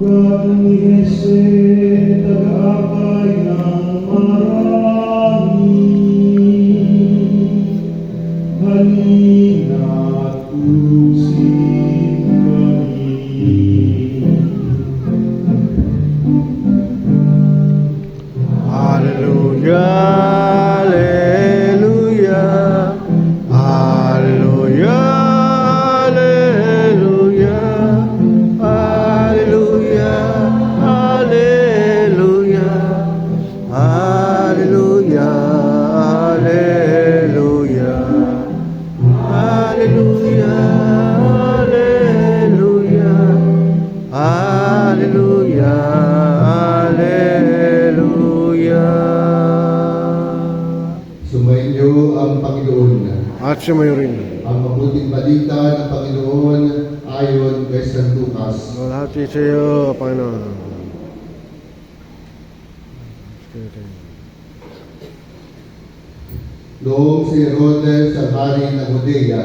Ugat ni Jese, tagaakay ng marami. Halina't pusip kami. Hallelujah, Hallelujah, Hallelujah, Hallelujah, Hallelujah, Hallelujah, Hallelujah, Hallelujah, Hallelujah, Hallelujah, Hallelujah. Sumainyo ang Panginoon. At sumayo rin. Ang mabuting balita ng Panginoon ayon kay San Lucas. Malahati sa iyo, Panginoon. Noong si Herodes ang hari ng Judea,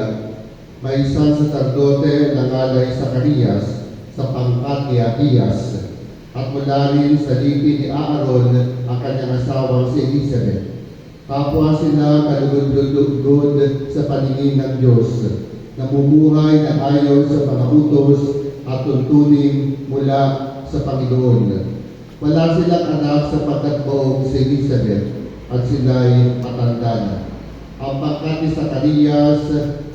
may isang sacerdote na ngalay Zacarias sa pangkat ni Abías, at mula rin sa lipi ni Aaron ang kanyang asawang si Elizabeth. Kapwa sila kalugod-lugod sa paningin ng Diyos, namumuhay na ayon sa mga utos at tuntunin mula sa Panginoon. Wala silang anak sapagkat buong si Elizabeth at sila'y matanda na. Ang pangkat ni Zacarias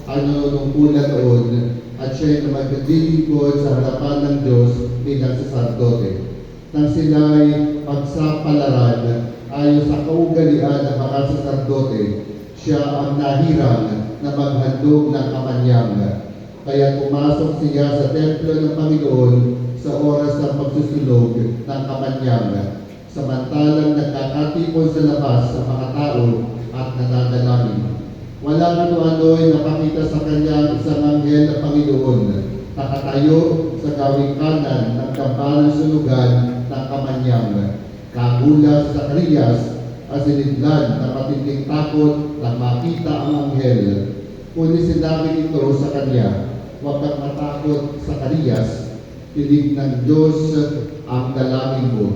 ay nanunungkulan noon at siya'y maglilingkod sa harapan ng Diyos bilang saserdote. Nang sila'y pagsapalaran ayon sa kaugalian ng mga saserdote, siya ang nahirang na maghandog ng kamanyang. Kaya pumasok siya sa templo ng Panginoon sa oras ng pagsusunog ng kamanyang, samantalang nagkakatipon sa labas sa mga tao at nananalangin. Walang ano-ano'y napakita sa kanya ang isang anghel ng Panginoon, nakatayo sa gawing kanan ng tambalang sunugan ng kamanyang. Kagulat sa Zacarias at sinidlan na matinding takot nang makita ang anghel. Ngunit sinabi nito sa kanya, "Huwag kang matakot, Zacarias, pinig ng Diyos ang dalangin mo.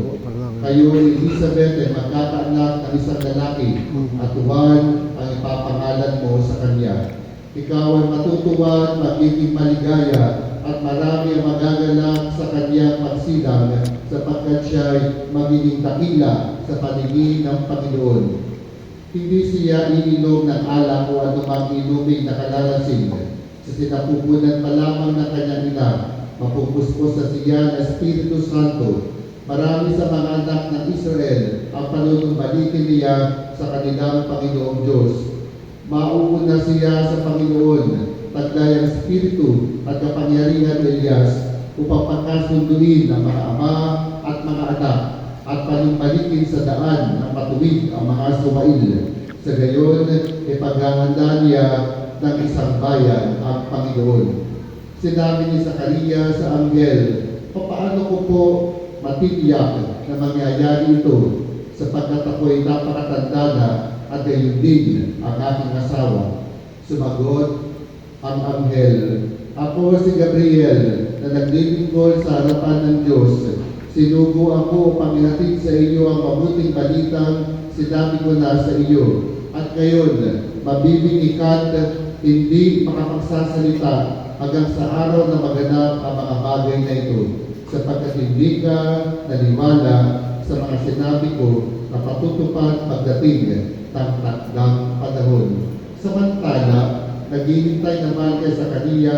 Kayo ni Elizabeth ay magkakaanak ng isang lalaki, at Juan ang ipapangalan mo sa kanya. Ikaw ay matutuwa at magiging maligaya, at marami ang magaganap sa kanyang pagsilang, sapagkat siya ay magiging dakila sa paningin ng Panginoon. Hindi siya iinom ng alak o anumang inuming nakalalasing. Sa sinapupunan pa lamang ng kanyang ina, mapupuspos sa siya ng Espiritu Santo. Marami sa mga anak ng Israel ang panunumbalikin niya sa kanilang Panginoong Diyos. Mauuna siya sa Panginoon, taglay ang Espiritu at kapangyarihan ni Elias, upang pagkasunduin ng mga ama at mga anak, at panumbalikin sa daan ng matuwid ang mga suwail. Sa gayon, ipaghahanda niya ng isang bayan ang Panginoon." Sinabi ni Zacarias sa anghel, "Papaano ko po matitiyak na mangyayari ito, sapagkat ako'y napakatanda na at gayon din ang aking asawa?" Sumagot ang anghel, "Ako si Gabriel na naglilingkod sa harapan ng Diyos. Sinugo ako upang ihatid sa iyo ang mabuting balitang sinabi ko na sa iyo. At ngayon, mabibigyan ka't hindi makapagsasalita hanggang sa araw na maganap ang mga bagay na ito, sapagkat hindi ka naniwala sa mga sinabi ko na patutupad pagdating ng takdang panahon." Samantala, naghihintay naman kay Zacarias